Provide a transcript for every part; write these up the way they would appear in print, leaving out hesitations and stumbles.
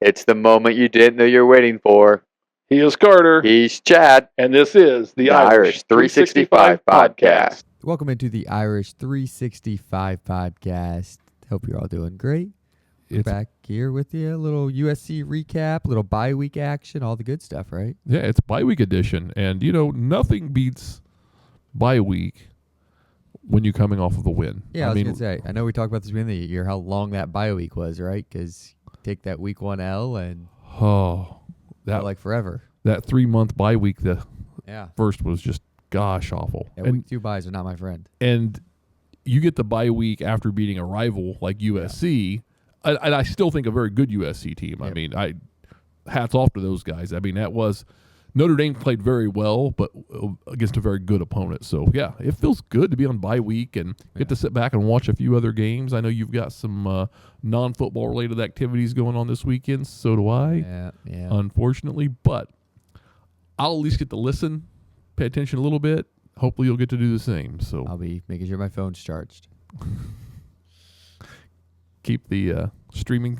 It's the moment you didn't know you're waiting for. He is Carter, He's Chad. and this is the Irish 365 podcast. Welcome into the Irish 365 podcast. Hope you're all doing great. We're back here with you. A little USC recap, a little bye week action, all the good stuff, right? Yeah, it's bye week edition, and nothing beats bye week when you're coming off of a win. Yeah, I was gonna say. I know we talked about this at the beginning of the year, how long that bye week was, right? Because take that week 1 L and that like forever. That 3-month bye week, the Yeah, first was just gosh awful. yeah, and week 2 byes are not my friend. and you get the bye week after beating a rival like USC, and I still think a very good USC team. Yep. I mean, hats off to those guys. I mean, that was Notre Dame played very well, but against a very good opponent. So yeah, it feels good to be on bye week and get to sit back and watch a few other games. I know you've got some non-football related activities going on this weekend. So do I. Yeah. Unfortunately, but I'll at least get to listen, pay attention a little bit. Hopefully, you'll get to do the same. So I'll be making sure my phone's charged. keep the streaming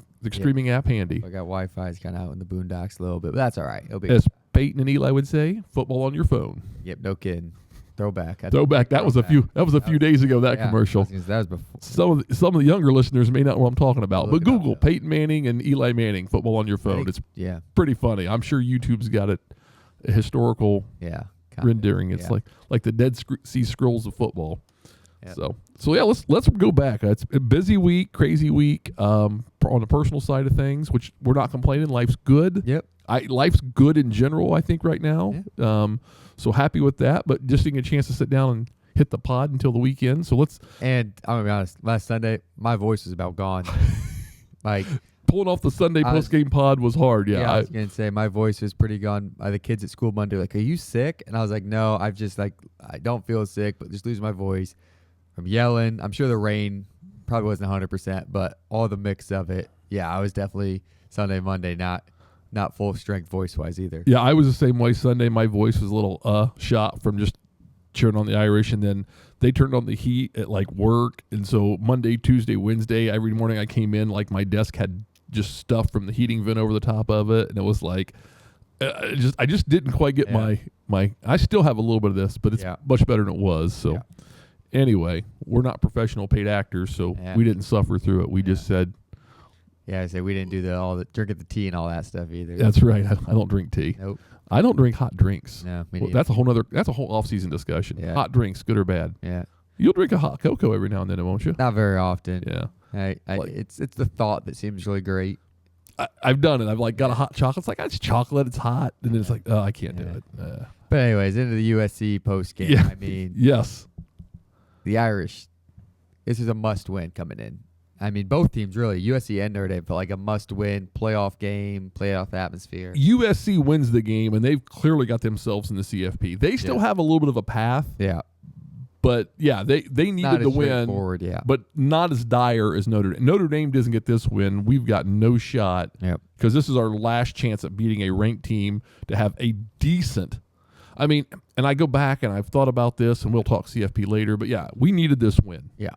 app handy. I got Wi-Fi. It's kind of out in the boondocks a little bit, but that's all right. It'll be As Peyton and Eli would say, football on your phone. Yep, no kidding. Throwback. Throwback. That was a few days ago. That commercial. That was before. Some of the younger listeners may not know what I'm talking about, but Look it up, Google yeah. Peyton Manning and Eli Manning, football on your phone. It's pretty funny. I'm sure YouTube's got a historical rendering. It's like the Dead Sea Scrolls of football. Yep. So yeah, let's go back. It's a busy week, crazy week. On the personal side of things, which we're not complaining. Life's good. Yep. Life's good in general, I think, right now. Yeah. So happy with that. But just getting a chance to sit down and hit the pod until the weekend. So let's. And I'm gonna be honest. Last Sunday, my voice was about gone. Like pulling off the Sunday post game pod was hard. Yeah, I was gonna say my voice was pretty gone. The kids at school Monday were like, "Are you sick?" And I was like, "No, I've just I don't feel sick, but just losing my voice from yelling." I'm sure the rain probably wasn't 100%, but all the mix of it. Yeah, I was definitely Sunday, Monday, not full strength voice wise either. Yeah, I was the same way Sunday. My voice was a little shot from just cheering on the Irish, and then they turned on the heat at like work, and so Monday, Tuesday, Wednesday, every morning I came in, like my desk had just stuff from the heating vent over the top of it, and it was like I just didn't quite get my I still have a little bit of this, but it's much better than it was. So anyway, we're not professional paid actors, so we didn't suffer through it. We just said. Yeah, I say we didn't do all the drinking the tea and all that stuff either. That's right. I don't drink tea. Nope. I don't drink hot drinks. No, me that's a whole off-season discussion. Yeah. Hot drinks, good or bad. Yeah. You'll drink a hot cocoa every now and then, won't you? Not very often. Yeah. It's the thought that seems really great. I've done it. I've got a hot chocolate. It's like, it's chocolate. It's hot. And then it's like, oh, I can't do it. But anyways, into the USC post game. Yeah. I mean, yes. The Irish, this is a must win coming in. I mean, both teams really, USC and Notre Dame, felt like a must-win playoff game, playoff atmosphere. USC wins the game, and they've clearly got themselves in the CFP. They still have a little bit of a path. Yeah. But, yeah, they needed to win. But not as dire as Notre Dame. Notre Dame doesn't get this win. We've got no shot. Yep. Because this is our last chance at beating a ranked team to have a decent – I mean, and I go back, and I've thought about this, and we'll talk CFP later. But, yeah, we needed this win. Yeah.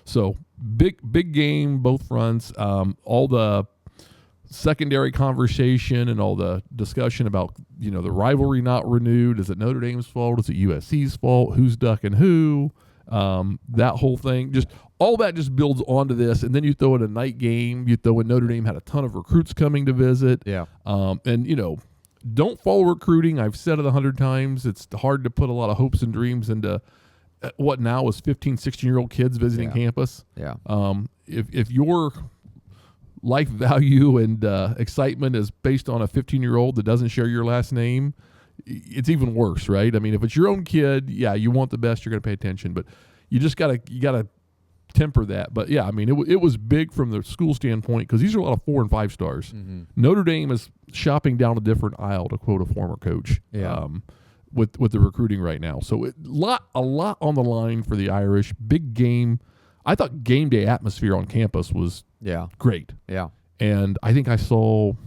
So big game, both fronts. All the secondary conversation and all the discussion about the rivalry not renewed. Is it Notre Dame's fault? Is it USC's fault? Who's ducking who? That whole thing, just all that just builds onto this. And then you throw in a night game. You throw in Notre Dame had a ton of recruits coming to visit. Yeah. And don't follow recruiting. I've said it 100 times. It's hard to put a lot of hopes and dreams into. What now is 15, 16-year-old kids visiting campus. Yeah. If your life value and excitement is based on a 15-year-old that doesn't share your last name, it's even worse, right? I mean, if it's your own kid, you want the best, you're going to pay attention, but you just gotta temper that. But yeah, I mean, it was big from the school standpoint because these are a lot of 4 and 5 stars. Mm-hmm. Notre Dame is shopping down a different aisle, to quote a former coach. Yeah. With the recruiting right now. So a lot on the line for the Irish. Big game. I thought game day atmosphere on campus was great. Yeah. And I think I can't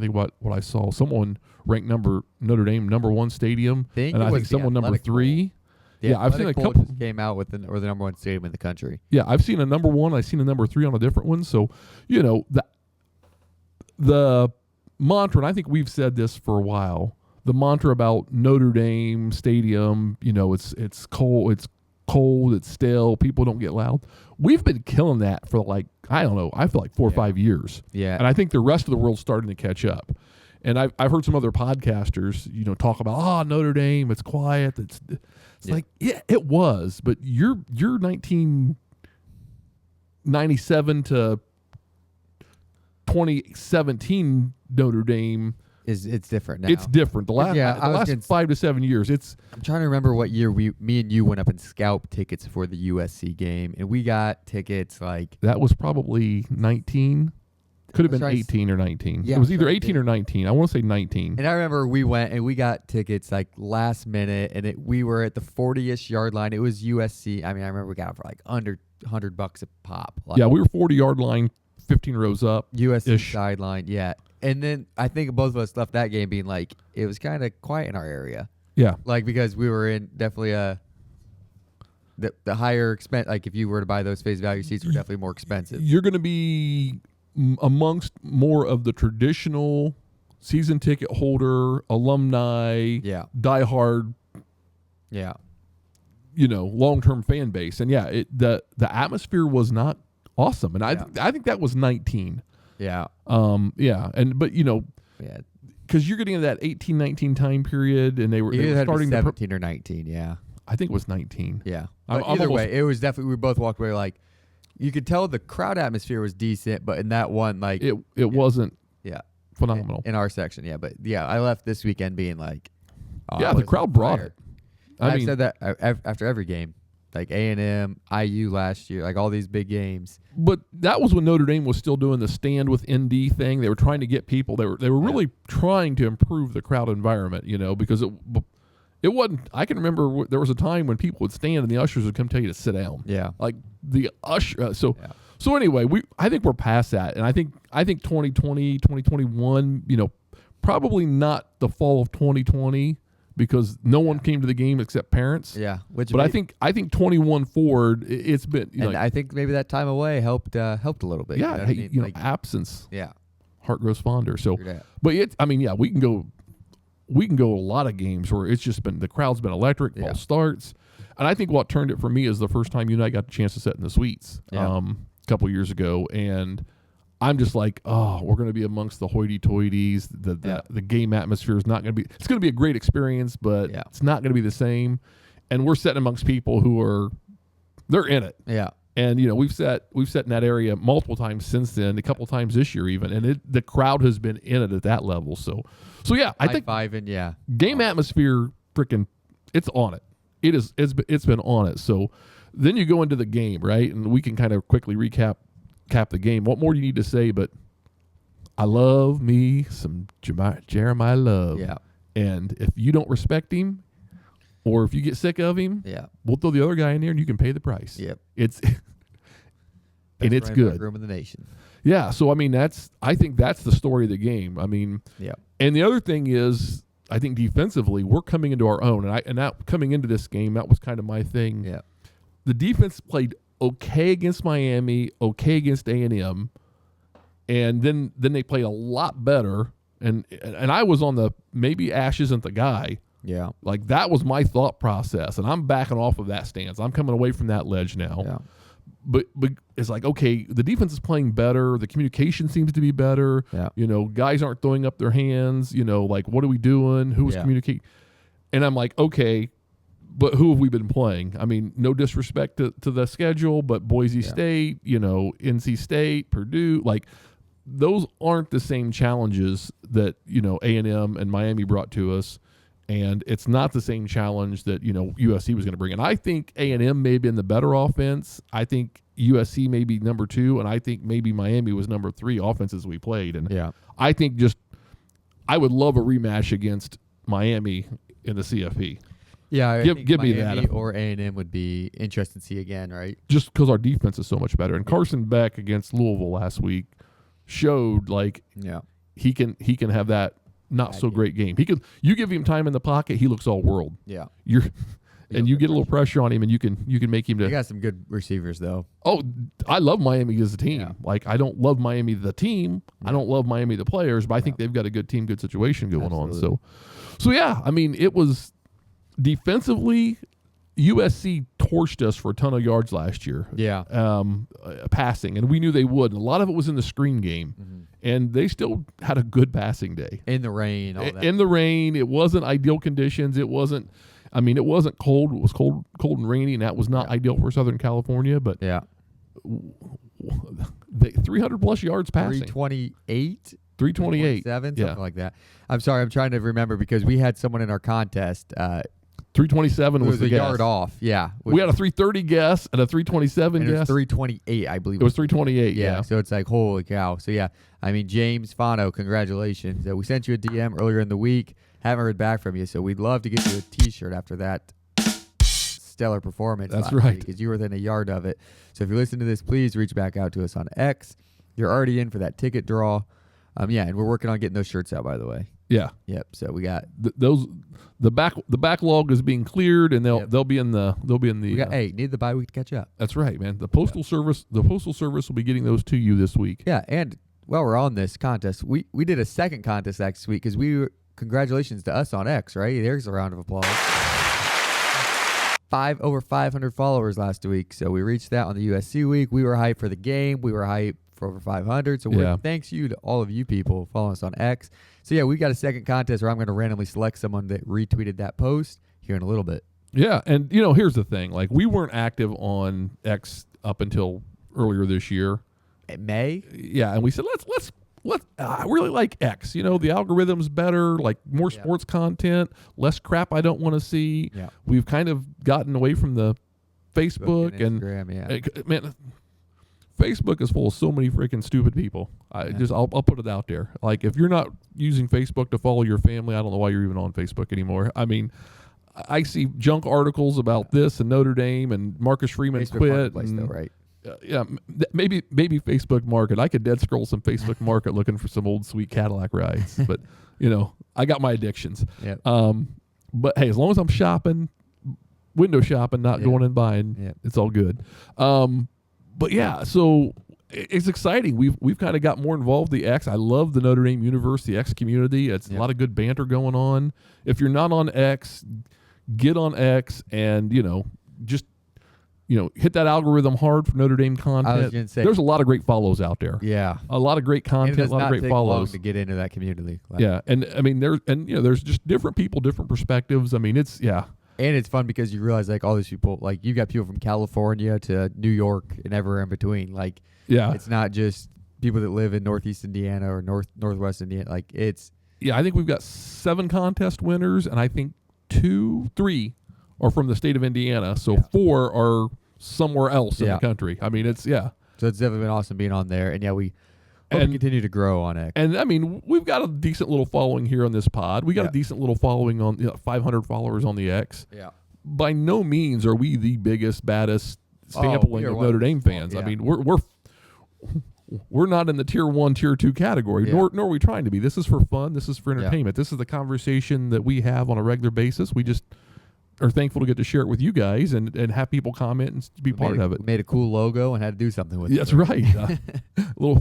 think what I saw. Someone ranked Notre Dame number 1 stadium. And I think someone number 3. Yeah, I've seen a couple. Just came out with the number 1 stadium in the country. Yeah, I've seen a number 1. I've seen a number 3 on a different one. So, the mantra, and I think we've said this for a while, the mantra about Notre Dame Stadium, it's cold, it's stale, people don't get loud. We've been killing that for I feel like 4 or 5 years. Yeah. And I think the rest of the world's starting to catch up. And I've heard some other podcasters, talk about, Notre Dame, it's quiet. It's like, yeah, it was, but your 1997 to 2017 Notre Dame it's different now. It's different. The last 5 to 7 years, I'm trying to remember what year me and you went up and scalped tickets for the USC game, and we got tickets that was probably 19. Could have been 18 or 19. Yeah, it was either 18 or 19. I want to say 19. And I remember we went and we got tickets last minute, and we were at the 40-ish yard line. It was USC. I mean, I remember we got it for under $100 a pop. Yeah, we were 40-yard line, 15 rows up. USC sideline, yeah. And then I think both of us left that game being it was kind of quiet in our area. Yeah. Because we were in definitely the higher expense. If you were to buy those face value seats, were definitely more expensive. You're going to be amongst more of the traditional season ticket holder, alumni, diehard, long-term fan base. And the atmosphere was not awesome. And I think that was 19. Yeah. Because you're getting into that 18, 19 time period, and they were starting 17 or 19. Yeah. I think it was 19. Yeah. Either way, it was definitely, we both walked away you could tell the crowd atmosphere was decent, but in that one, it wasn't phenomenal. In our section, but I left this weekend being the crowd brought it. I've said that after every game. A&M, IU last year, all these big games. But that was when Notre Dame was still doing the stand with ND thing. They were trying to get people. They were really trying to improve the crowd environment, because it wasn't. I can remember there was a time when people would stand and the ushers would come tell you to sit down. Yeah, the usher. So anyway, I think we're past that, and I think 2020, 2021, probably not the fall of 2020. Because no one came to the game except parents. Yeah, I think 21 forward, it's been. And I think maybe that time away helped a little bit. Yeah, absence. Yeah, heart grows fonder. So, but we can go a lot of games where it's just been the crowd's been electric. Ball starts, and I think what turned it for me is the first time you and I got the chance to sit in the suites a couple years ago, and I'm just we're going to be amongst the hoity-toities. The game atmosphere is not going to be. It's going to be a great experience, but it's not going to be the same. And we're sitting amongst people who they're in it. Yeah. And we've sat in that area multiple times since then, a couple times this year even, and the crowd has been in it at that level. So I think game atmosphere freaking it's on it. It's been on it. So then you go into the game, right? And we can kind of quickly recap the game. What more do you need to say? But I love me some Jeremiah Love. Yeah. And if you don't respect him, or if you get sick of him, we'll throw the other guy in there and you can pay the price. Yep. It's good. Room in the nation. Yeah. So I think that's the story of the game. And the other thing is, I think defensively we're coming into our own, and that coming into this game, that was kind of my thing. Yeah. The defense played okay against Miami, okay against A&M, and then they played a lot better. And I was on the maybe Ash isn't the guy. Yeah, that was my thought process, and I'm backing off of that stance. I'm coming away from that ledge now. Yeah. But it's okay, the defense is playing better. The communication seems to be better. Yeah. Guys aren't throwing up their hands. What are we doing? Who's communicating? And I'm okay. But who have we been playing? No disrespect to the schedule, but Boise State, NC State, Purdue, those aren't the same challenges that, A&M and Miami brought to us. And it's not the same challenge that, USC was going to bring. And I think A&M may be in the better offense. I think USC may be number 2, and I think maybe Miami was number 3 offenses we played. And I think I would love a rematch against Miami in the CFP. Yeah, give me Miami that. Or A&M would be interesting to see again, right? Just because our defense is so much better. And Carson Beck against Louisville last week showed he can have that not so great game. You give him time in the pocket, he looks all world. Yeah, and you get a little pressure on him, and you can make him They to. got some good receivers though. Oh, I love Miami as a team. Yeah. Like, I don't love Miami the team. I don't love Miami the players, but I think they've got a good team, good situation going on. So yeah, I mean, it was defensively, USC torched us for a ton of yards last year. Yeah. Passing, and we knew they would. And a lot of it was in the screen game, and they still had a good passing day. In the rain, all that. In the rain, it wasn't ideal conditions. It wasn't. I mean, it wasn't cold. It was cold and rainy, and that was not ideal for Southern California. But Yeah. 300 plus yards passing, 328. 328, 7, yeah. something like that. I'm sorry, I'm trying to remember because we had someone in our contest. 327 It was was the a guess. yard off. Yeah. We had a 330 guess and a 327 and it was guess. 328, I believe. It was 328. Yeah, Yeah. so it's like, holy cow. So, yeah, I mean, James Fano, congratulations. We sent you a DM earlier in the week. Haven't heard back from you, so we'd love to get you a T-shirt after that stellar performance. That's right. Because you were within a yard of it. So if you listen to this, please reach back out to us on X. You're already in for that ticket draw. Yeah, and we're working on getting those shirts out, by the way. Yeah. Yep. So we got the backlog is being cleared, and they'll be in the we got need the bye week to catch up. That's right, man. The postal service will be getting those to you this week. Yeah, and while we're on this contest, we did a second contest next week because congratulations to us on X, right? There's a round of applause. Over 500 followers last week, so we reached that on the USC week. We were hyped for the game. We were hyped for over 500. So thanks you to all of you people following us on X. So yeah, we got a second contest where I'm going to randomly select someone that retweeted that post here in a little bit. Yeah, and here's the thing: like, we weren't active on X up until earlier this year. In May? Yeah, and we said let's I really like X. The algorithm's better, like more sports content, less crap I don't want to see. Yeah. We've kind of gotten away from the Facebook and Instagram, yeah. Man, Facebook is full of so many freaking stupid people. I'll put it out there. Like, if you're not using Facebook to follow your family, I don't know why you're even on Facebook anymore. I mean, I see junk articles about this and Notre Dame and Marcus Freeman Facebook quit. Marketplace, though, right? Yeah, maybe Facebook Market. I could dead scroll some Facebook Market looking for some old sweet Cadillac rides, but I got my addictions. Yep. But hey, as long as I'm shopping, window shopping, not going and buying, it's all good. But yeah, so it's exciting. We've kind of got more involved with the X. I love the Notre Dame Universe, the X community. It's a lot of good banter going on. If you're not on X, get on X and just hit that algorithm hard for Notre Dame content. I was gonna say, there's a lot of great follows out there. Yeah, a lot of great content, a lot of great follows to get into that community. Yeah, and I mean there's just different people, different perspectives. I mean and it's fun because you realize like all these people, like you got people from California to New York and everywhere in between. Like it's not just people that live in Northeast Indiana or Northwest Indiana. Like it's I think we've got 7 contest winners, and I think 3 are from the state of Indiana. So 4 are somewhere else in the country. I mean, it's So it's definitely been awesome being on there. And we hope to continue to grow on X. And I mean, we've got a decent little following here on this pod. We got a decent little following on 500 followers on the X. Yeah. By no means are we the biggest, baddest sampling of Notre Dame fans. I mean, we're not in the tier 1, tier 2 category, nor are we trying to be. This is for fun. This is for entertainment. This is the conversation that we have on a regular basis. We just are thankful to get to share it with you guys and have people comment and be part of it. We made a cool logo and had to do something with it. That's right.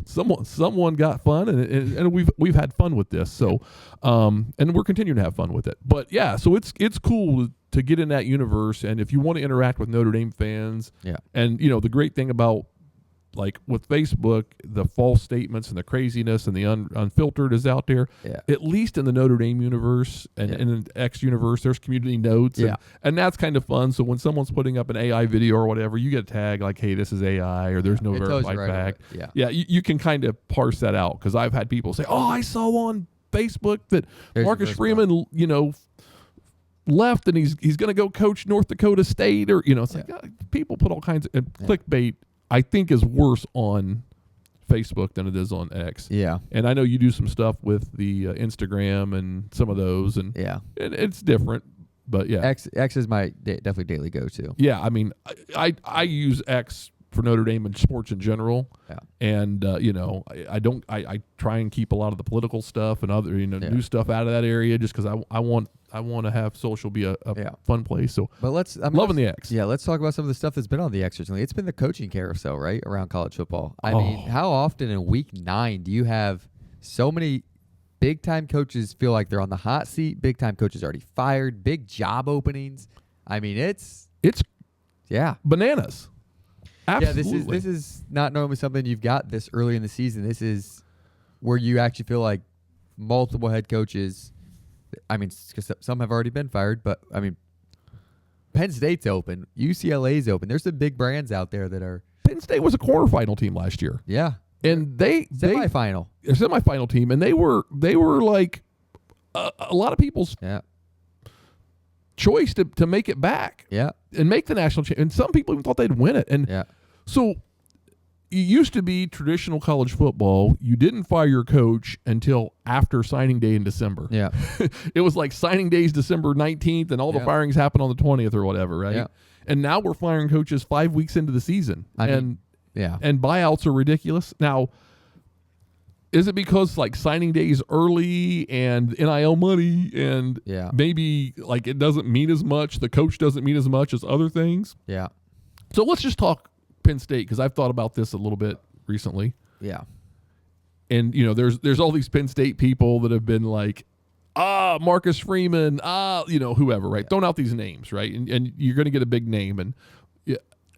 Someone got fun and we've had fun with this. So and we're continuing to have fun with it. But yeah, so it's cool to get in that universe, and if you want to interact with Notre Dame fans, and the great thing about, like, with Facebook, the false statements and the craziness and the unfiltered is out there. Yeah. At least in the Notre Dame universe and in the X universe, there's community notes. And that's kind of fun. So when someone's putting up an AI video or whatever, you get a tag like, hey, this is AI, or there's no verified fact. You can kind of parse that out, because I've had people say, oh, I saw on Facebook that Marcus Freeman, left and he's going to go coach North Dakota State, or, it's like people put all kinds of clickbait. I think is worse on Facebook than it is on X. Yeah. And I know you do some stuff with the Instagram and some of those, and it's different, but X is my definitely daily go-to. Yeah, I mean, I use X for Notre Dame and sports in general. Yeah. And I try and keep a lot of the political stuff and other new stuff out of that area just because I want to have social be a fun place. So, but loving the X. Yeah, let's talk about some of the stuff that's been on the X recently. It's been the coaching carousel, right, around college football. I mean, how often in week 9 do you have so many big time coaches feel like they're on the hot seat? Big time coaches already fired. Big job openings. I mean, it's bananas. Absolutely. Yeah, this is not normally something you've got this early in the season. This is where you actually feel like multiple head coaches. I mean, 'cause some have already been fired, but I mean, Penn State's open, UCLA's open. There's some big brands out there that are. Penn State was a quarterfinal team last year. Yeah, and they semifinal team, and they were like a lot of people's choice to make it back. Yeah, and make the national championship. And some people even thought they'd win it. And so it used to be traditional college football. You didn't fire your coach until after signing day in December. Yeah. It was like signing day is December 19th and all the firings happen on the 20th or whatever, right? Yeah. And now we're firing coaches 5 weeks into the season. And buyouts are ridiculous. Now, is it because like signing day is early and NIL money and maybe like it doesn't mean as much, the coach doesn't mean as much as other things? Yeah. So let's just talk Penn State because I've thought about this a little bit recently. Yeah. And there's all these Penn State people that have been like, Marcus Freeman, whoever, right? Throwing out these names, right? And you're going to get a big name. And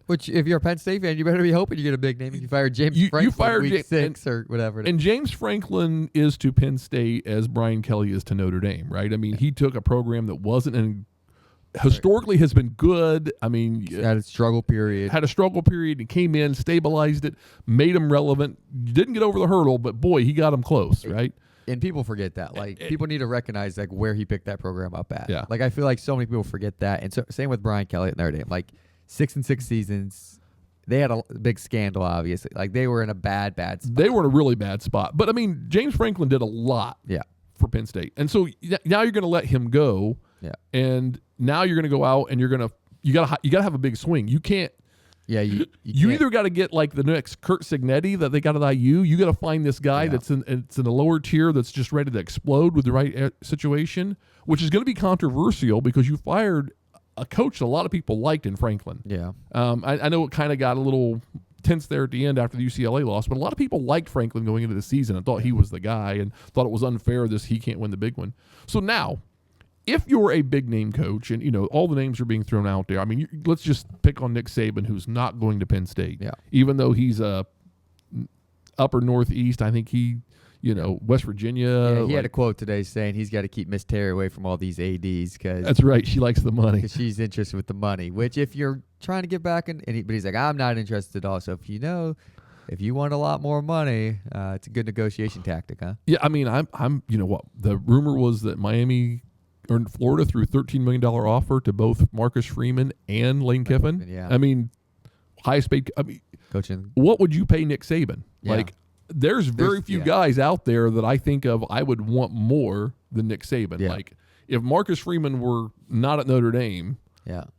which, if you're a Penn State fan, you better be hoping you get a big name. If you fire James Franklin you fired week 6 or whatever. And James Franklin is to Penn State as Brian Kelly is to Notre Dame, right? I mean, he took a program that wasn't historically has been good. I mean, had a struggle period and came in, stabilized it, made him relevant. Didn't get over the hurdle, but boy, he got him close, right? And people forget that. Like, people need to recognize like where he picked that program up at. Yeah. Like, I feel like so many people forget that. And so same with Brian Kelly at Notre Dame. Like 6-6 seasons. They had a big scandal, obviously. Like, they were in a bad spot. They were in a really bad spot. But I mean, James Franklin did a lot for Penn State. And so now you're going to let him go. Yeah. And now you're going to go out and you got to have a big swing. You can't. Yeah, you either got to get like the next Kurt Signetti that they got at IU. You got to find this guy that's in a lower tier that's just ready to explode with the right situation, which is going to be controversial because you fired a coach that a lot of people liked in Franklin. Yeah. I know it kind of got a little tense there at the end after the UCLA loss, but a lot of people liked Franklin going into the season and thought he was the guy and thought it was unfair he can't win the big one. So now, if you're a big name coach and all the names are being thrown out there, I mean, let's just pick on Nick Saban, who's not going to Penn State. Yeah. Even though he's upper Northeast, I think West Virginia. Yeah, he had a quote today saying he's got to keep Miss Terry away from all these ADs because that's right. She likes the money. Because she's interested with the money. Which if you're trying to get back but he's like, I'm not interested at all. So if you want a lot more money, it's a good negotiation tactic, huh? Yeah, I mean, I'm the rumor was that Miami or Florida threw $13 million offer to both Marcus Freeman and Lane Kiffin. Yeah. I mean, highest paid. I mean, coaching. What would you pay Nick Saban? Yeah. Like, there's very few guys out there that I think of I would want more than Nick Saban. Yeah. Like, if Marcus Freeman were not at Notre Dame,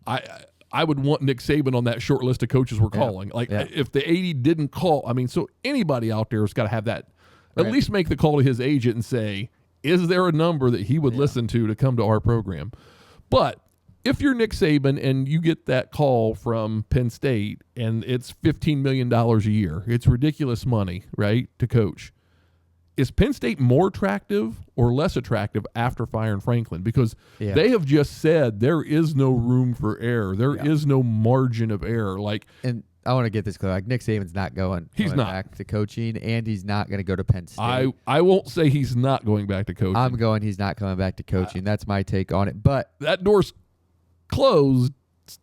I would want Nick Saban on that short list of coaches we're calling. Like, if the 80 didn't call, I mean, so anybody out there has got to have that. At least make the call to his agent and say, is there a number that he would listen to come to our program? But if you're Nick Saban and you get that call from Penn State and it's $15 million a year, it's ridiculous money, right, to coach. Is Penn State more attractive or less attractive after firing Franklin? Because they have just said there is no room for error. There is no margin of error. And I want to get this clear. Like, Nick Saban's not going back to coaching, and he's not going to go to Penn State. I won't say he's not going back to coaching. I'm going he's not coming back to coaching. That's my take on it. But that door's closed.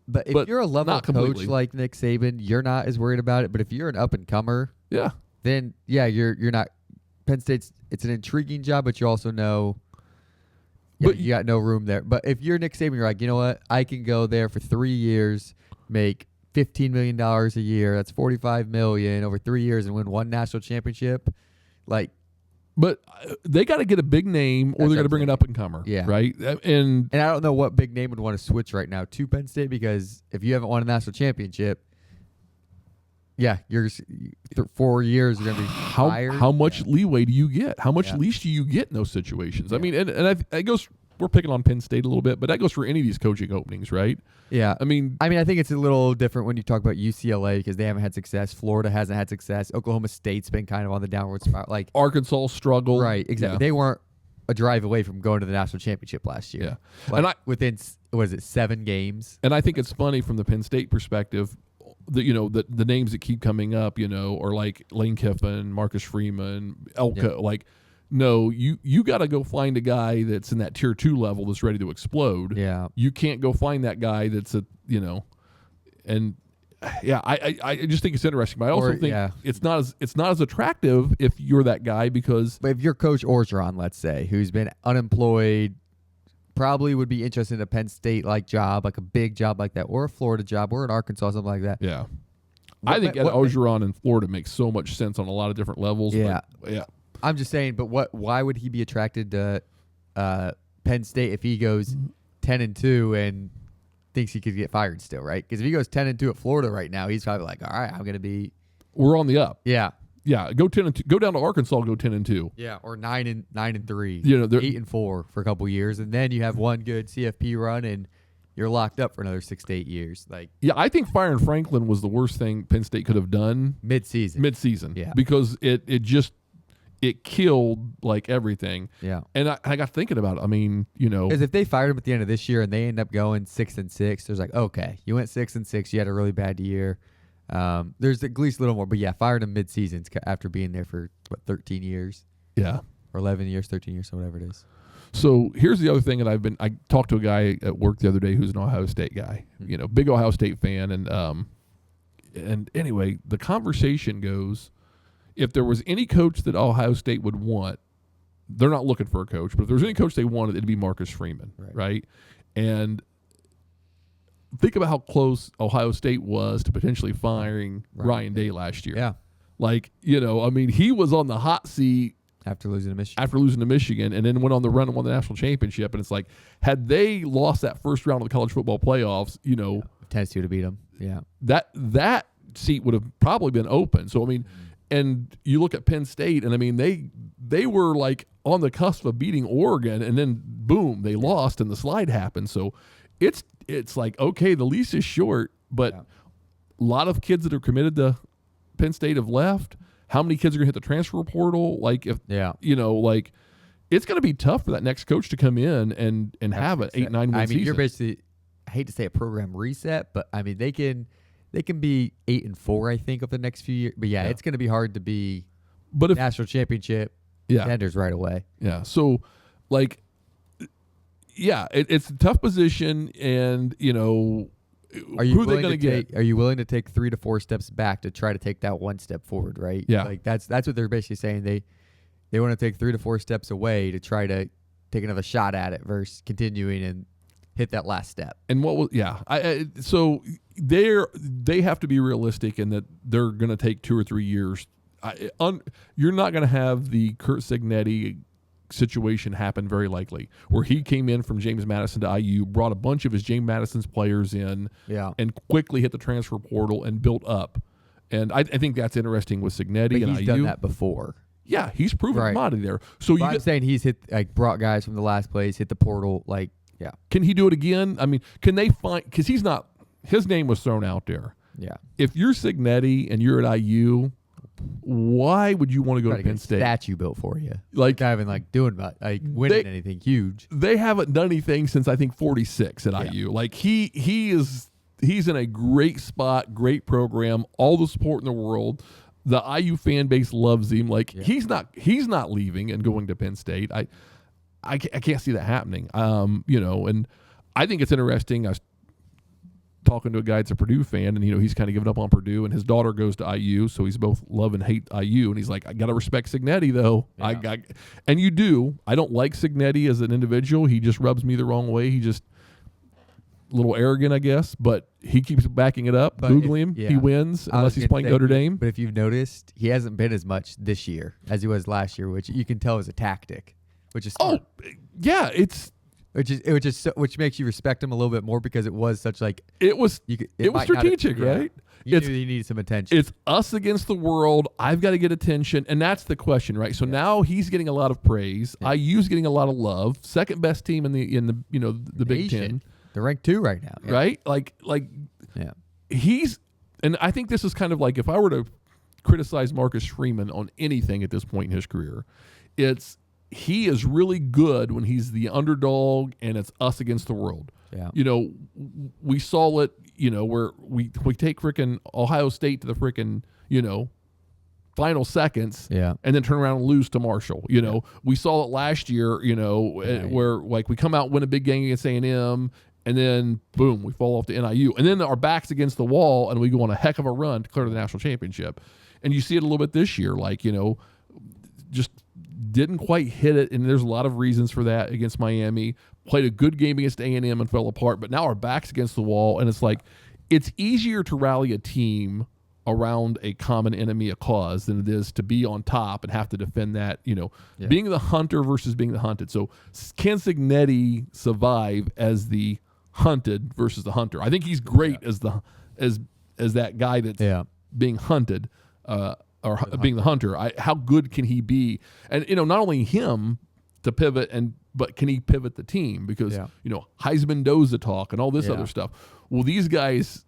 But if you're a level coach like Nick Saban, you're not as worried about it. But if you're an up-and-comer, then, you're not. Penn State's, it's an intriguing job, but you also know but you got no room there. But if you're Nick Saban, you're like, you know what? I can go there for 3 years, make $15 million a year. That's $45 million over 3 years and win one national championship. But they got to get a big name or they're going to bring an up-and-comer, right? And I don't know what big name would want to switch right now to Penn State because if you haven't won a national championship, Yeah, 4 years you're gonna be fired. How much leeway do you get? How much Yeah. leash do you get in those situations? I Yeah. mean, and it goes. We're picking on Penn State a little bit, but that goes for any of these coaching openings, right? Yeah. I mean, I think it's a little different when you talk about UCLA because they haven't had success. Florida hasn't had success. Oklahoma State's been kind of on the downward spiral. Like, Arkansas struggled. right, exactly. Yeah. They weren't a drive away from going to the national championship last year. Yeah. Like, And within, what is it, 7 games? And I think it's funny from the Penn State perspective, the names that keep coming up, are like Lane Kiffin, Marcus Freeman, Elko. Yeah. Like, no, you got to go find a guy that's in that tier 2 level that's ready to explode. Yeah. You can't go find that guy that's and yeah, I just think it's interesting. But I also think it's not as attractive if you're that guy because. But if you're Coach Orgeron, let's say, who's been unemployed, probably would be interested in a Penn State-like job, like a big job like that, or a Florida job, or an Arkansas, something like that. Yeah. I think Ed Orgeron in Florida makes so much sense on a lot of different levels. Yeah. But, yeah. I'm just saying, but why would he be attracted to Penn State if he goes 10-2 and thinks he could get fired still, right? Because if he goes 10-2 at Florida right now, he's probably like, all right, I'm going to be. We're on the up. Yeah. Yeah. Go 10-2. Go down to Arkansas. Go 10-2. Yeah, or 9-3. 8-4 for a couple years, and then you have one good CFP run, and you're locked up for another 6 to 8 years. Like, yeah, I think firing Franklin was the worst thing Penn State could have done mid-season. Yeah, because it killed like everything. Yeah, and I got thinking about it. I mean, because if they fired him at the end of this year and they end up going 6-6, there's like, okay, you went 6-6, you had a really bad year. There's at least a little more, but yeah, fired him mid-season after being there for 13 years. Yeah, or 11 years, 13 years, so whatever it is. So here's the other thing that I talked to a guy at work the other day who's an Ohio State guy, big Ohio State fan, and anyway, the conversation goes, if there was any coach that Ohio State would want, they're not looking for a coach, but if there was any coach they wanted, it'd be Marcus Freeman, right? And think about how close Ohio State was to potentially firing Ryan Day last year. Yeah. Like, he was on the hot seat after losing to Michigan, and then went on the run and won the national championship. And it's like, had they lost that first round of the college football playoffs, Tennessee would have beat them. Yeah. That seat would have probably been open. So, I mean, and you look at Penn State, and I mean, they were like on the cusp of beating Oregon, and then boom, they lost, and the slide happened. So it's like, okay, the leash is short, but a lot of kids that are committed to Penn State have left. How many kids are going to hit the transfer portal? Like, it's going to be tough for that next coach to come in and have an 8-9 win season. You're basically, I hate to say a program reset, but I mean, they can be 8-4, I think, over the next few years. But it's going to be hard to be national championship contenders right away. Yeah. So, like, it's a tough position, and Are you who are they going to get? Are you willing to take 3 to 4 steps back to try to take that one step forward? Right. Yeah. Like that's what they're basically saying. They want to take 3 to 4 steps away to try to take another shot at it versus continuing and hit that last step. And what was so they have to be realistic in that they're going to take 2 or 3 years. You're not going to have the Curt Cignetti situation happen very likely, where he came in from James Madison to IU, brought a bunch of his James Madison's players in, and quickly hit the transfer portal and built up. And I think that's interesting with Cignetti and he's IU. Done that before. Yeah, he's proven commodity there. So I'm saying he's brought guys from the last place, hit the portal, Can he do it again? I mean, can they find, because his name was thrown out there. Yeah. If you're Cignetti and you're at IU, why would you want to go to Penn State? Statue built for you, like having doing winning anything huge. They haven't done anything since I think 46 at IU. Like he's in a great spot, great program, all the support in the world. The IU fan base loves him. Like he's not leaving and going to Penn State. I can't see that happening. And I think it's interesting. I was talking to a guy that's a Purdue fan, and he's kind of given up on Purdue, and his daughter goes to IU, so he's both love and hate IU, and he's like, I gotta respect Cignetti though. And you do. I don't like Cignetti as an individual. He just rubs me the wrong way. He just a little arrogant, I guess, but he keeps backing it up. Google him. He wins unless he's playing Notre Dame. But if you've noticed, he hasn't been as much this year as he was last year, which you can tell is a tactic, which is smart. Yeah, which makes you respect him a little bit more because it was such like It was you could, it was might not have- strategic, yeah. right? You It's knew he needed some attention. It's us against the world. I've got to get attention, and that's the question, right? So now he's getting a lot of praise. Yeah. IU's getting a lot of love. Second best team in the the Big Nation. Ten, They're ranked 2 right now. Yeah. right? Like Yeah. and I think this is kind of like if I were to criticize Marcus Freeman on anything at this point in his career, he is really good when he's the underdog and it's us against the world. Yeah. We saw it, where we take frickin' Ohio State to the frickin', final seconds, Yeah. and then turn around and lose to Marshall. We saw it last year, where like we come out and win a big game against A&M, and then boom, we fall off to NIU, and then our back's against the wall, and we go on a heck of a run to clear the national championship. And you see it a little bit this year, like just didn't quite hit it, and there's a lot of reasons for that against Miami. Played a good game against A&M and fell apart, but now our back's against the wall, and it's like it's easier to rally a team around a common enemy, a cause, than it is to be on top and have to defend that, being the hunter versus being the hunted. So can Cignetti survive as the hunted versus the hunter? I think he's great as that guy that's being hunted, being the hunter. How good can he be? And not only him to pivot, but can he pivot the team? Because Heisman Doza talk and all this other stuff. Well, these guys,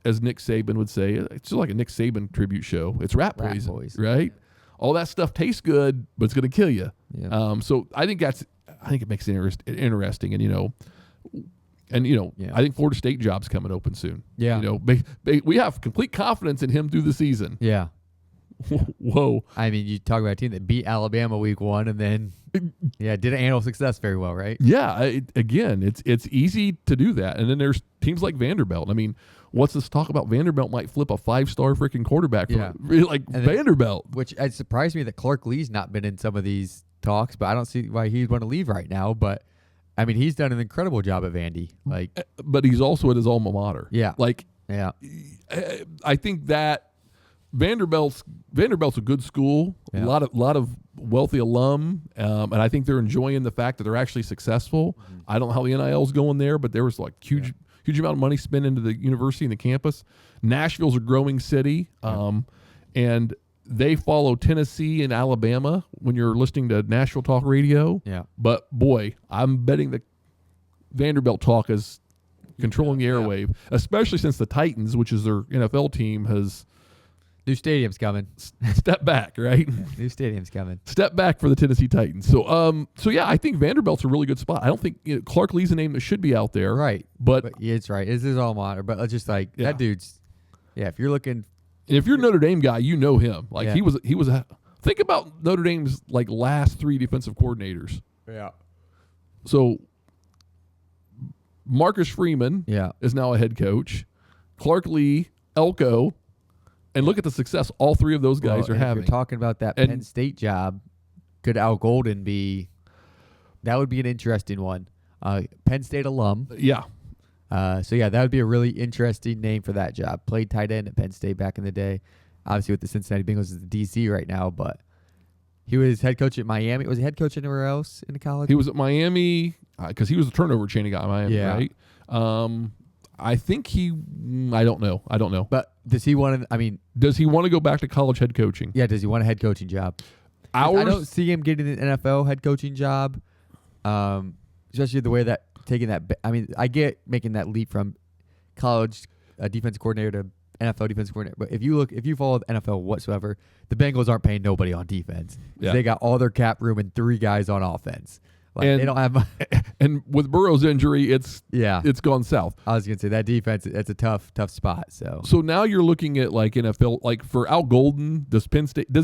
as Nick Saban would say, it's just like a Nick Saban tribute show. It's rat poison, right? All that stuff tastes good, but it's going to kill you. Yeah. So I think it makes it interesting, and I think Florida State job's coming open soon. Yeah. We have complete confidence in him through the season. Yeah. Whoa. I mean, you talk about a team that beat Alabama week 1 and then, didn't handle success very well, right? Yeah. Again, it's easy to do that. And then there's teams like Vanderbilt. I mean, what's this talk about Vanderbilt might flip a 5-star freaking quarterback from Vanderbilt? Which it surprised me that Clark Lee's not been in some of these talks, but I don't see why he'd want to leave right now. But I mean, he's done an incredible job at Vandy. But he's also at his alma mater. Yeah. I think that Vanderbilt's a good school, a lot of wealthy alum, and I think they're enjoying the fact that they're actually successful. Mm-hmm. I don't know how the NIL's going there, but there was like huge amount of money spent into the university and the campus. Nashville's a growing city, and they follow Tennessee and Alabama when you're listening to Nashville Talk Radio. Yeah. But boy, I'm betting the Vanderbilt talk is controlling the airwave, especially since the Titans, which is their NFL team, has New stadium's coming. step back, right? New stadium's coming. Step back for the Tennessee Titans. So yeah, I think Vanderbilt's a really good spot. I don't think Clark Lee's a name that should be out there, Right. But yeah, it's right. It's his alma mater. But it's just like that dude's. Yeah, if you're looking. if you're a Notre Dame guy, you know him. Like Yeah. he was. Think about Notre Dame's like last 3 defensive coordinators. Yeah. So Marcus Freeman Yeah. is now a head coach. Clark Lee, Elko. And look at the success all 3 of those guys are If having. you're talking about that And- Penn State job, could Al Golden be? That would be an interesting one. Penn State alum. Yeah. So yeah, that would be a really interesting name for that job. Played tight end at Penn State back in the day. Obviously with the Cincinnati Bengals is the DC right now, but he was head coach at Miami. Was he head coach anywhere else in the college? He was at Miami because he was the turnover chain guy at Miami, Yeah. right? I think I don't know. But does he want to? I mean, Does he want to go back to college head coaching? yeah. Does he want a head coaching job? I don't Ours, see him getting an NFL head coaching job, especially the way that taking that. I mean, I get making that leap from college defensive coordinator to NFL defensive coordinator. But if you follow the NFL whatsoever, the Bengals aren't paying nobody on defense. Yeah. They got all their cap room and 3 guys on offense. Like And- they don't have. and with Burrow's injury, it's gone south. I was gonna say that defense. It's a tough spot. So So now you're looking at like NFL, like for Al Golden, does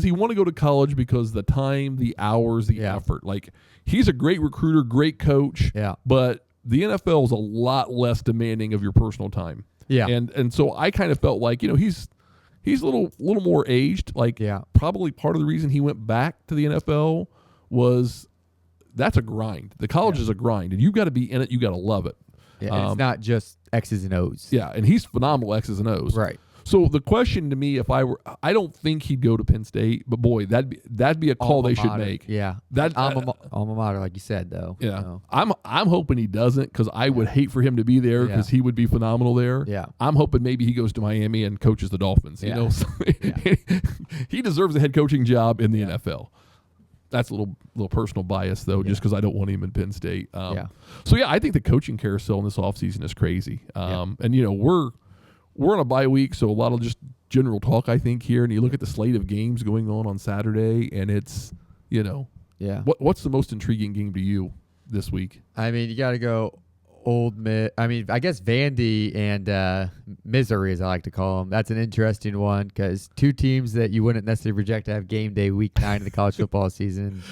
he want to go to college because the time, the hours, the effort? Like he's a great recruiter, great coach. Yeah. But the NFL is a lot less demanding of your personal time. Yeah. And so I kind of felt like, he's a little more aged. Like probably part of the reason he went back to the NFL was that's a grind. The college is a grind, and you've got to be in it. You got to love it. yeah, and it's not just X's and O's. Yeah, and he's phenomenal X's and O's. Right. So the question to me, I don't think he'd go to Penn State, but boy, that'd be a call Alma they should mater. make. Yeah. That Alma mater, like you said, though. yeah. So, I'm hoping he doesn't, because I would hate for him to be there, because he would be phenomenal there. yeah. I'm hoping maybe he goes to Miami and coaches the Dolphins. You Yeah. know, he deserves a head coaching job in the NFL. That's a little personal bias, though, just because I don't want him in Penn State. So yeah, I think the coaching carousel in this offseason is crazy. And you know, we're on a bye week, so a lot of just general talk, I think, here. And you look at the slate of games going on Saturday, and it's, you know, what's the most intriguing game to you this week? I mean, you got to go Old Miss. I mean, I guess Vandy and Missouri, as I like to call them. That's an interesting one because two teams that you wouldn't necessarily project to have game day week 9 of the college football season.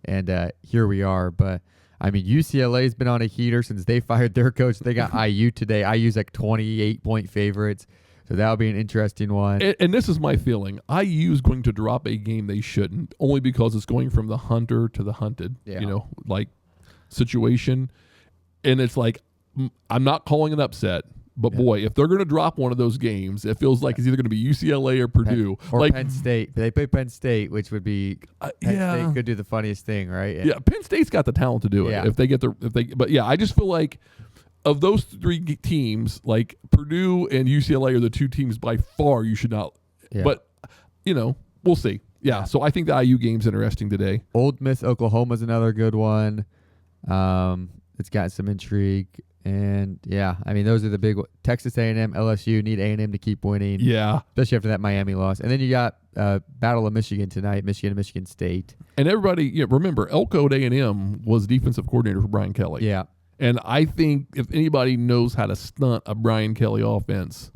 And here we are. But, I mean, UCLA's been on a heater since they fired their coach. They got IU today. IU's like 28-point favorites. So that'll be an interesting one. And this is my feeling. IU is going to drop a game they shouldn't, only because it's going from the hunter to the hunted, you know, like situation. And it's like, I'm not calling an upset, but boy, if they're going to drop one of those games, it feels like it's either going to be UCLA or Purdue. Or Penn State. They play Penn State, which would be Penn State could do the funniest thing, right? Yeah, Penn State's got the talent to do it if they get but yeah, I just feel like of those three teams, like Purdue and UCLA are the two teams by far you should not. Yeah. But you know, we'll see. Yeah, so I think the IU game's interesting today. Old Miss Oklahoma's another good one. It's got some intrigue, and yeah, I mean those are the big ones. Texas A&M, LSU need A&M to keep winning. Yeah, especially after that Miami loss, and then you got Battle of Michigan tonight, Michigan and Michigan State. And everybody, remember Elko at A&M was defensive coordinator for Brian Kelly. Yeah, and I think if anybody knows how to stunt a Brian Kelly offense,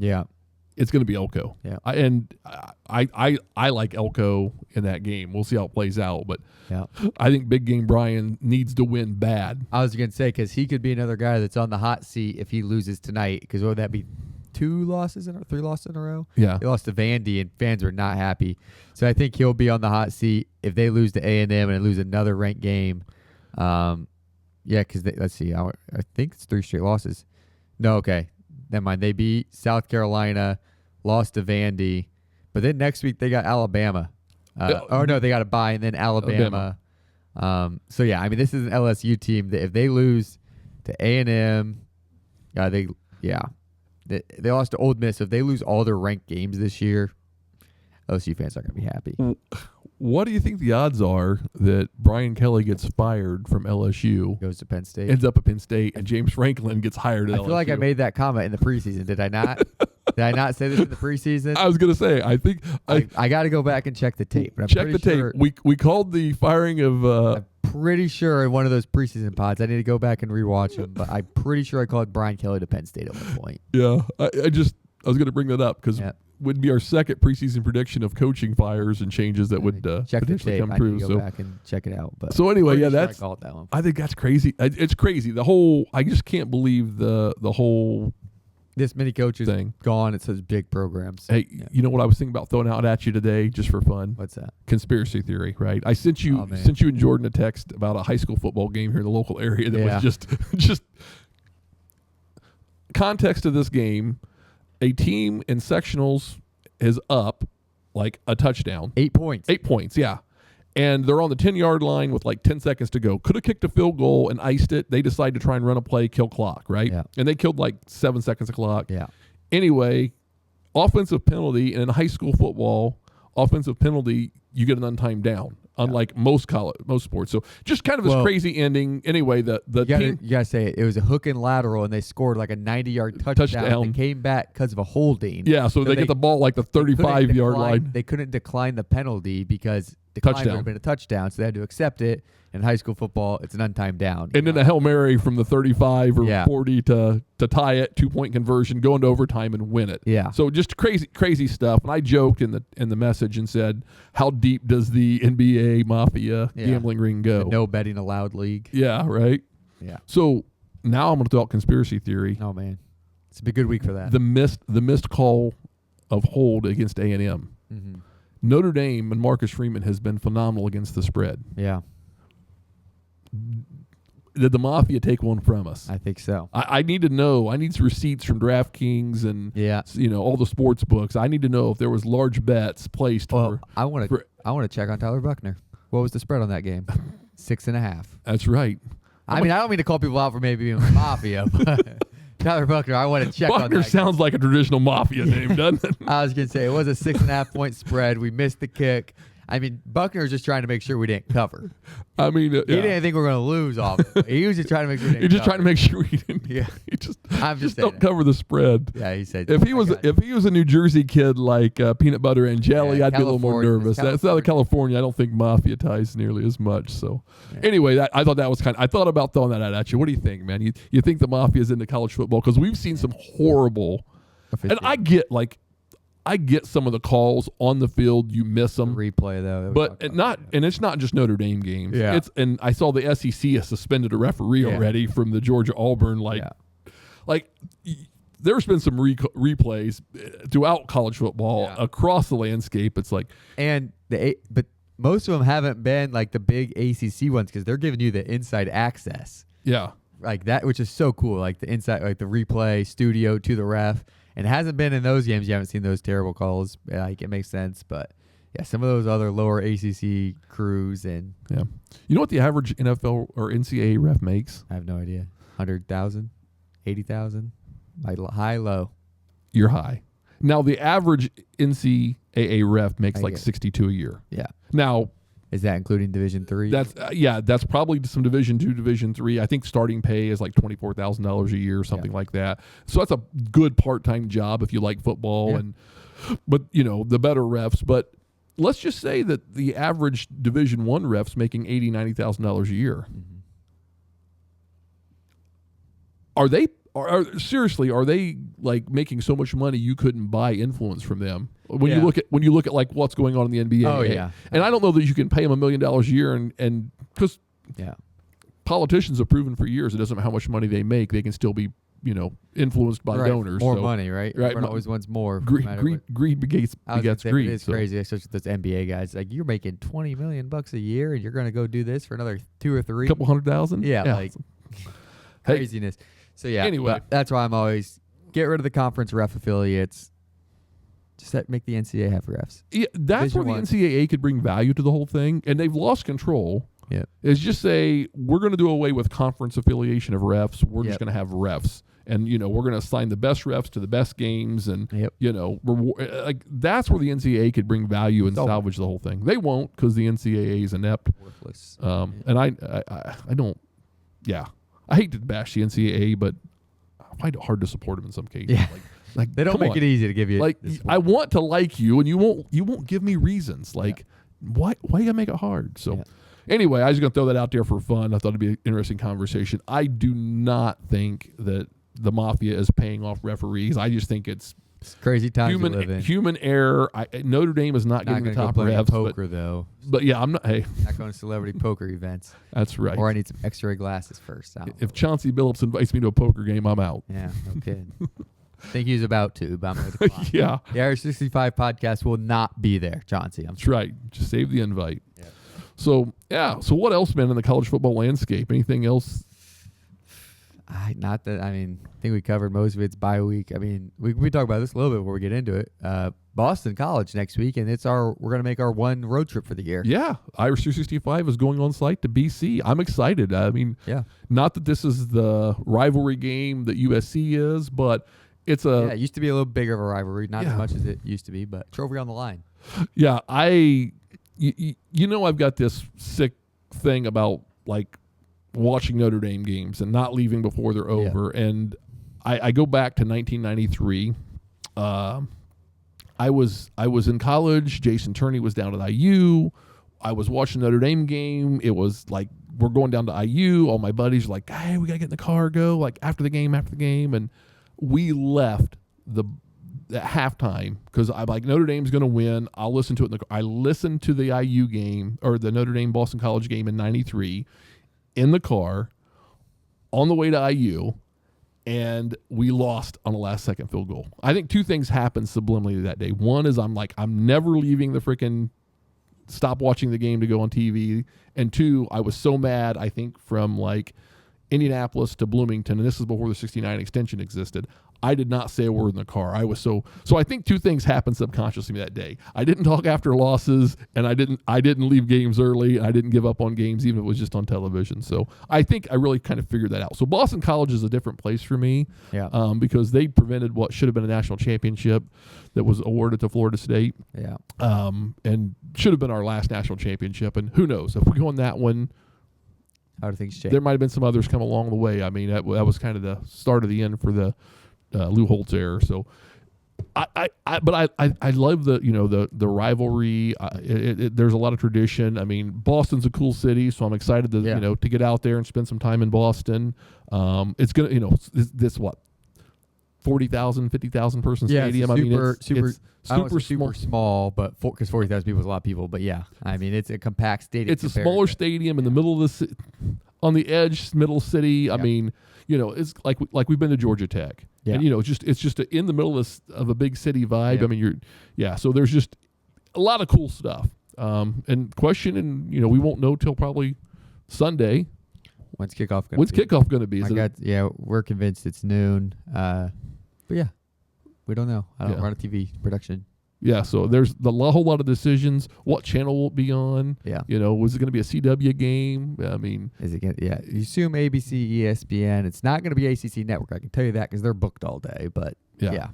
it's going to be Elko. Yeah, I like Elko in that game. We'll see how it plays out, but yeah, I think Big Game Brian needs to win bad. I was going to say because he could be another guy that's on the hot seat if he loses tonight. Because what would that be? 3 losses in a row? Yeah, they lost to Vandy, and fans are not happy. So I think he'll be on the hot seat if they lose to A&M and lose another ranked game. Yeah, because let's see, I think it's 3 straight losses. No, okay, never mind. They beat South Carolina, lost to Vandy, but then next week they got Alabama. They got a bye and then Alabama. So yeah, I mean this is an LSU team that if they lose to A&M, they lost to Old Miss. If they lose all their ranked games this year, LSU fans aren't going to be happy. What do you think the odds are that Brian Kelly gets fired from LSU, goes to Penn State, ends up at Penn State, and James Franklin gets hired at LSU? I feel like I made that comment in the preseason. Did I not? Did I not say this in the preseason? I was going to say, I think I got to go back and check the tape. But I'm check the sure, tape. We called the firing of. I'm pretty sure in one of those preseason pods. I need to go back and rewatch them, but I'm pretty sure I called Brian Kelly to Penn State at one point. Yeah, I was going to bring that up because. Would be our second preseason prediction of coaching fires and changes that would potentially come true. I need to go back and check it out. But so anyway, I called that one. I think that's crazy. It's crazy. I just can't believe the whole this many coaches thing gone at such big programs. Hey, you know what I was thinking about throwing out at you today just for fun? What's that? Conspiracy theory, right? I sent you and Jordan a text about a high school football game here in the local area that was just context of this game. A team in sectionals is up like a touchdown. 8 points. 8 points, yeah. And they're on the 10-yard line with like 10 seconds to go. Could have kicked a field goal and iced it. They decide to try and run a play, kill clock, right? Yeah. And they killed like 7 seconds of clock. Yeah. Anyway, offensive penalty, and in high school football, offensive penalty, you get an untimed down. Unlike most sports, so just kind of this crazy ending. Anyway, the team you gotta say it was a hook and lateral, and they scored like a 90-yard touchdown. They came back because of a holding. Yeah, so they get the ball like the 35-yard line. They couldn't decline the penalty because decline would have been a touchdown, so they had to accept it. In high school football, it's an untimed down. And then a Hail Mary from the 35 or 40 to tie it, 2-point conversion, go into overtime and win it. Yeah. So just crazy stuff. And I joked in the message and said, how deep does the NBA mafia gambling ring go? The no betting allowed league. Yeah, right? Yeah. So now I'm going to talk conspiracy theory. Oh, man. It's a good week for that. The missed call of hold against A&M. Mm-hmm. Notre Dame and Marcus Freeman has been phenomenal against the spread. Yeah. did the Mafia take one from us? I think so. I need to know. I need some receipts from DraftKings and Yeah. all the sports books. I need to know if there was large bets placed Well, for. I want to check on Tyler Buckner. What was the spread on that game? 6.5. That's right. I mean, I don't mean to call people out for maybe being Mafia, but Tyler Buckner, I want to check on Buckner that. sounds like a traditional Mafia name, doesn't it? I was going to say, it was a 6.5 point spread. We missed the kick. I mean, Buckner was just trying to make sure we didn't cover. I mean, He didn't think we were going to lose off it. He was just trying to make sure we didn't You're just trying to cover. make sure he didn't. Yeah. He just I'm just don't saying. cover the spread. Yeah, he said. If he was a New Jersey kid like Peanut Butter and Jelly, Yeah, I'd be a little more California- nervous. That's out of California. I don't think Mafia ties nearly as much. So, anyway, I thought that was I thought about throwing that out at you. What do you think, man? You think the Mafia is into college football? Because we've seen some horrible, and I get some of the calls on the field. You miss them. replay though. But it's not just Notre Dame games. Yeah. And I saw the SEC has suspended a referee already from the Georgia Auburn. There's been some replays throughout college football across the landscape. It's like, and but most of them haven't been like the big ACC ones because they're giving you the inside access yeah, like that, which is so cool. Like the inside, like the replay studio to the ref, and it hasn't been in those games. You haven't seen those terrible calls. Like it makes sense, but yeah, some of those other lower ACC crews and yeah. You know what the average NFL or NCAA ref makes? I have no idea. 100,000, 80,000, high, low. You're high. Now the average NCAA ref makes like 62 a year. Yeah. Now, Is that including Division III? that's probably some Division II, Division III. I think starting pay is like $24,000 a year, something like that. So that's a good part-time job if you like football but the better refs. But let's just say that the average Division I ref's making $80,000, $90,000 a year. Mm-hmm. Seriously, are they like making so much money you couldn't buy influence from them? When Yeah. you look at like what's going on in the NBA. Oh, yeah. And I don't know that you can pay them $1 million a year and because politicians have proven for years it doesn't matter how much money they make, they can still be, influenced by donors. More So money, right? right. Everyone always wants more. Greed begets greed. It's So, crazy, especially with those NBA guys. Like you're making $20 million a year, and you're going to go do this for another 2 or 3. a couple 100,000. Yeah, like Hey. craziness. So yeah. Anyway. but that's why I'm always get rid of the conference ref affiliates. Just make the NCAA have refs. Yeah, that's Division where the I. NCAA could bring value to the whole thing, and they've lost control. Yep. Is just say we're going to do away with conference affiliation of refs. We're just Yep. going to have refs, and we're going to assign the best refs to the best games, and Yep. like that's where the NCAA could bring value and Oh. salvage the whole thing. They won't because the NCAA is inept. Worthless. And I don't. Yeah, I hate to bash the NCAA, but I find it hard to support them in some cases. Yeah. Like They don't come make on. it easy to give you. Like this I want to like you, and you won't give me reasons. Like why you gotta make it hard? So Yeah. anyway, I was gonna throw that out there for fun. I thought it'd be an interesting conversation. I do not think that the Mafia is paying off referees. I just think it's crazy times we live in. human error. Notre Dame is not, Not getting the going to go top play refs, poker though. but yeah, I'm not. Hey, Not going to celebrity poker events. that's right. Or I need some X-ray glasses first. If Chauncey Billups invites me to a poker game, I'm out. Yeah, no kidding. I think he was about to, but I'm going to decline. Yeah, The Irish 65 podcast will not be there, Chauncey. I'm that's right. Just save the invite. Yeah. So yeah. So what else, man, in the college football landscape? Anything else? Not that, I think we covered most of it. It's bye week. We talk about this a little bit before we get into it. Boston College next week, and we're going to make our one road trip for the year. Yeah, Irish 365 is going on site to BC. I'm excited. Yeah. Not that this is the rivalry game that USC is, but it's Yeah, it used to be a little bigger of a rivalry, not Yeah. as much as it used to be, but trophy on the line. yeah. I've got this sick thing about like watching Notre Dame games and not leaving before they're over. And I go back to 1993. I was in college. Jason Turney was down at IU. I was watching Notre Dame game. It was like we're going down to IU. All my buddies are like, "Hey, we gotta get in the car, go like after the game." And we left at halftime because I'm like, Notre Dame's gonna win. I'll listen to it in the car. I listened to the IU game or the Notre Dame Boston College game in '93 in the car on the way to IU. And we lost on a last-second field goal. I think two things happened subliminally that day. One is I'm never leaving the freaking stop watching the game to go on TV. And two, I was so mad, I think, from like Indianapolis to Bloomington, and this is before the 69 extension existed, I did not say a word in the car. I was so I think two things happened subconsciously that day. I didn't talk after losses, and I didn't leave games early. I didn't give up on games, even if it was just on television. So I think I really kind of figured that out. So Boston College is a different place for me, because they prevented what should have been a national championship that was awarded to Florida State, and should have been our last national championship. And who knows, if we go on that one, How do things change? there might have been some others come along the way. I mean, that was kind of the start of the end for the Lou Holtz era. So I love the rivalry. There's a lot of tradition. I mean, Boston's a cool city, so I'm excited to to get out there and spend some time in Boston. It's gonna this what 40,000, 50,000 person stadium. It's super super small, but because 40,000 people is a lot of people. But yeah, I mean, it's a compact stadium. It's a smaller stadium in the middle of the on the edge, middle city. I mean, it's like we've been to Georgia Tech, and it's just in the middle of a big city vibe. I mean, so there's just a lot of cool stuff. And we won't know till probably Sunday. When's kickoff going to be? We're convinced it's noon. But yeah, we don't know. I don't run a TV production. Yeah, so there's a whole lot of decisions. What channel will it be on? Yeah. Was it going to be a CW game? I mean, is it? You assume ABC, ESPN. It's not going to be ACC Network. I can tell you that because they're booked all day. But yeah,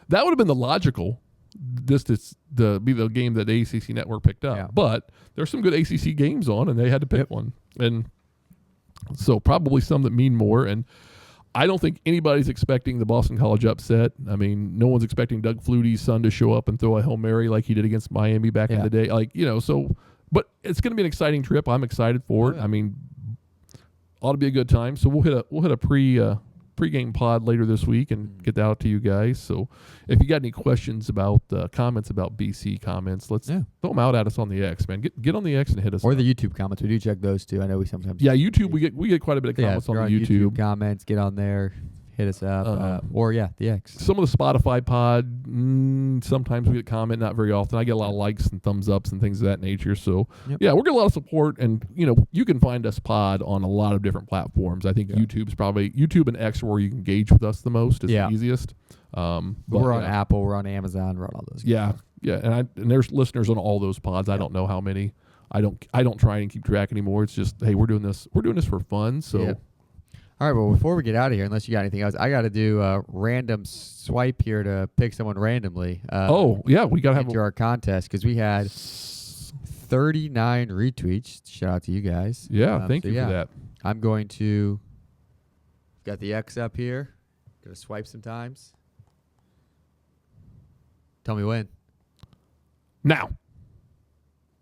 that would have been the logical. This to be the game that the ACC Network picked up. Yeah. But there's some good ACC games on, and they had to pick one. And so probably some that mean more. And I don't think anybody's expecting the Boston College upset. I mean, no one's expecting Doug Flutie's son to show up and throw a Hail Mary like he did against Miami back in the day. But it's going to be an exciting trip. I'm excited for it. I mean, ought to be a good time. So we'll hit a pregame pod later this week and get that out to you guys. So if you got any questions about comments about BC comments, let's throw them out at us on the X, man. Get on the X and hit us. Or the YouTube comments. We do check those too. I know we sometimes. Yeah, YouTube. We get quite a bit of comments on the YouTube comments. Get on there. Hit us up. Or the X. Some of the Spotify pod, sometimes we get comment, not very often. I get a lot of likes and thumbs ups and things of that nature. So we're getting a lot of support, and you can find us pod on a lot of different platforms. I think YouTube and X are where you can engage with us the most. It's the easiest. But we're on Apple, we're on Amazon, we're on all those. Yeah, and there's listeners on all those pods. I don't know how many. I don't try and keep track anymore. It's just, hey, we're doing this for fun. So. Yeah. All right, well, before we get out of here, unless you got anything else, I got to do a random swipe here to pick someone randomly. We got to have our contest because we had 39 retweets. Shout out to you guys. Yeah, thank you for that. I'm going to got the X up here. Going to swipe sometimes. Tell me when. Now.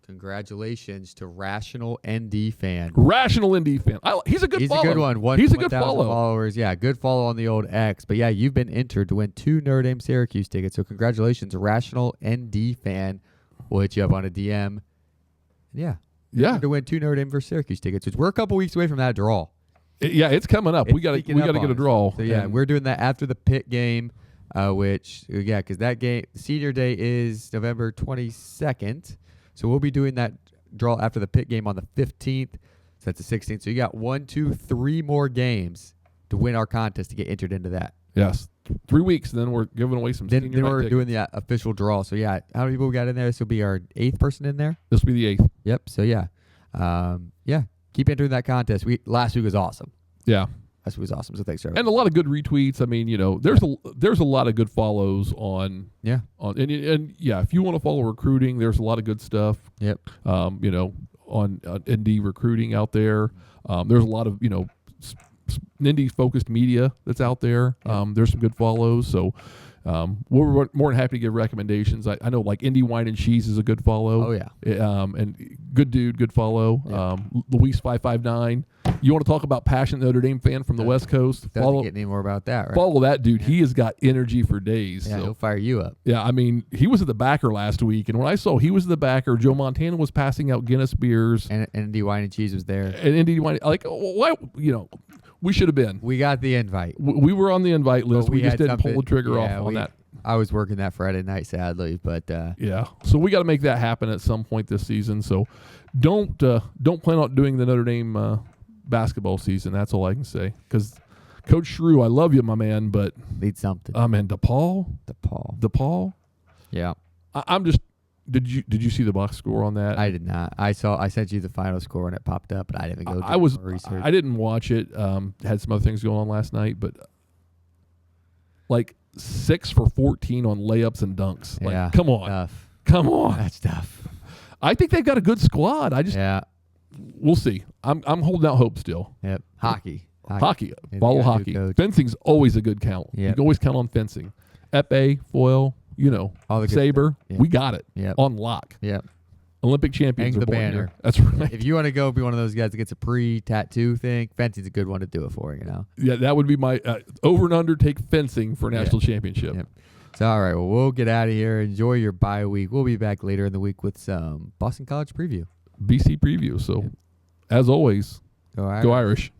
Congratulations to Rational ND Fan. Rational ND Fan. He's a good follow. He's a good one. He's a good follow. Followers. Yeah, good follow on the old X. But yeah, you've been entered to win 2 Notre Dame Syracuse tickets. So congratulations, Rational ND Fan. We'll hit you up on a DM. Yeah. To win 2 Notre Dame versus Syracuse tickets, which we're a couple weeks away from that draw. It's coming up. We got to get a draw. So we're doing that after the Pitt game, because that game, senior day is November 22nd. So we'll be doing that draw after the Pitt game on the 15th. So that's the 16th. So you got 1, 2, 3 more games to win our contest to get entered into that. Yes. 3 weeks, and then we're giving away some senior Then we're tickets. doing the official draw. So, how many people we got in there? This will be our 8th person in there? This will be the 8th. Yep. So, keep entering that contest. Last week was awesome. Yeah. Last week was awesome. So thanks, and a lot of good retweets. I mean, there's a lot of good follows on. Yeah. If you want to follow recruiting, there's a lot of good stuff. Yep. On ND recruiting out there. There's a lot of ND focused media that's out there. There's some good follows. So we're more than happy to give recommendations. I know like Indy Wine and Cheese is a good follow. Oh yeah. And good dude, good follow. Yeah. Luis 559. You want to talk about passionate Notre Dame fan from the West Coast? Doesn't get any more about that, right? Follow that dude. He has got energy for days. Yeah, so. He'll fire you up. Yeah, I mean, he was at the backer last week, and when I saw he was at the backer, Joe Montana was passing out Guinness beers. And Indy Wine and Cheese was there. And Indy Wine, why, we should have been. We got the invite. We were on the invite list. We just didn't pull the trigger off on that. I was working that Friday night, sadly, but so we got to make that happen at some point this season. So don't plan on doing the Notre Dame basketball season. That's all I can say. Because Coach Shrew, I love you, my man, but Need something. man, DePaul. Yeah. I'm just. Did you see the box score on that? I did not. I sent you the final score when it popped up, but I didn't go. I was. more research. I didn't watch it. Had some other things going on last night, but like 6 for 14 on layups and dunks. Like, Yeah, come on, tough. come on. That's tough. I think they've got a good squad. Yeah. We'll see. I'm holding out hope still. Yep. Hockey. Hockey, Maybe ball got a new hockey. coach. Fencing's always a good count. Yep. You can always count on fencing. Epee, foil, All the good saber. stuff. Yep. We got it Yep. on lock. Yep. Olympic champions Hang are the born banner. here. That's right. If you want to go be one of those guys that gets a pre-tattoo thing, fencing's a good one to do it for. Yeah, that would be my over and under. Take fencing for national championship. Yep. So all right, well we'll get out of here. Enjoy your bye week. We'll be back later in the week with some Boston College preview. BC preview. So, as always, Go Irish. go Irish.